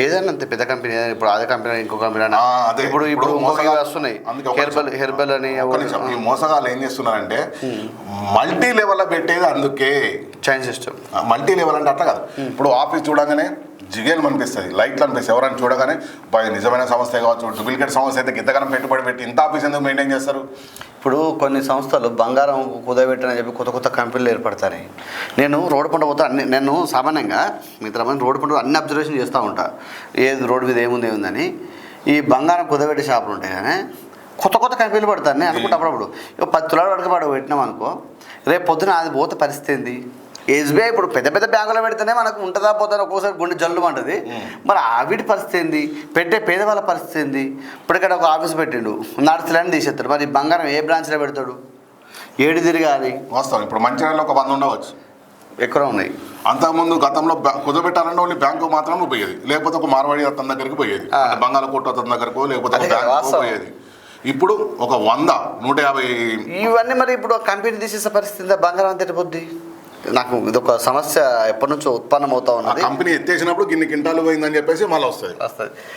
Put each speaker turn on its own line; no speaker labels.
ఏదైనా అంతే పెద్ద కంపెనీ ఏదైనా ఇప్పుడు అదే కంపెనీ ఇంకో కంపెనీ ఇప్పుడు వస్తున్నాయి హెర్బల్ అని
ఈ మోసగాళ్ళు ఏం చేస్తున్నారంటే మల్టీ లెవెల్ పెట్టేది అందుకే
చైన్ సిస్టమ్.
మల్టీ లెవెల్ అంటే అట్లా కాదు. ఇప్పుడు ఆఫీస్ చూడగానే జిగేలు అనిపిస్తుంది, లైట్లు అనిపిస్తుంది. ఎవరైనా చూడగానే నిజమైన సంస్థ కావచ్చు, డూప్లికేట్ సంస్థ అయితే గింతగానం పెట్టుబడి పెట్టి ఇంత ఆఫీస్ ఎందుకు మెయింటైన్ చేస్తారు?
ఇప్పుడు కొన్ని సంస్థలు బంగారం కుదబెట్టని చెప్పి కొత్త కొత్త కంపెనీలు ఏర్పడతాయి. నేను రోడ్డు పంట పోతా నేను సామాన్యంగా మిత్రమని రోడ్డు పంట అన్ని అబ్జర్వేషన్ చేస్తూ ఉంటా, ఏది రోడ్డు మీద ఏముందని. ఈ బంగారం కుదబెట్టే షాపులు ఉంటాయి కానీ కొత్త కొత్త కంపెనీలు పడతాను నేను అనుకుంటా. అప్పుడప్పుడు 10 తులాలు పడక పెట్టినాం అనుకో, రేపు పొద్దున అది పోతే పరిస్థితి ఏంది? ఎస్బీఐ ఇప్పుడు పెద్ద పెద్ద బ్యాంకులో పెడితేనే మనకు ఉంటుందా పోతాను, ఒక్కోసారి గుండె జల్లు అంటుంది. మరి ఆవిడ పరిస్థితి ఏంది? పెట్టే పేదవాళ్ళ పరిస్థితి ఏంది? ఇప్పుడు ఇక్కడ ఒక ఆఫీస్ పెట్టిండు, నడుచులని తీసేస్తాడు. మరి బంగారం ఏ బ్రాంచ్లో పెడతాడు? ఏడు తిరగాలి.
వస్తాం. ఇప్పుడు మంచిర్యాలలో ఒక 100 ఉండవచ్చు,
ఎక్కడ ఉన్నాయి.
అంతకుముందు గతంలో కుదబెట్టాలంటే ఓన్లీ బ్యాంకు మాత్రమే పోయేది, లేకపోతే ఒక మార్వాడి అతని దగ్గరికి పోయేది, బంగాళకోట అతని దగ్గరకు, లేకపోతే పోయేది. ఇప్పుడు ఒక 100, 150
ఇవన్నీ. మరి ఇప్పుడు కంపెనీ తీసేసే పరిస్థితి బంగారం అంతటి పొద్దు. నాకు ఇదొక సమస్య ఎప్పటి నుంచో ఉత్పన్నం అవుతా ఉన్నది.
కంపెనీ ఎత్తేసినప్పుడు గిన్ని కింటాలు పోయిందని చెప్పేసి మళ్ళీ వస్తుంది.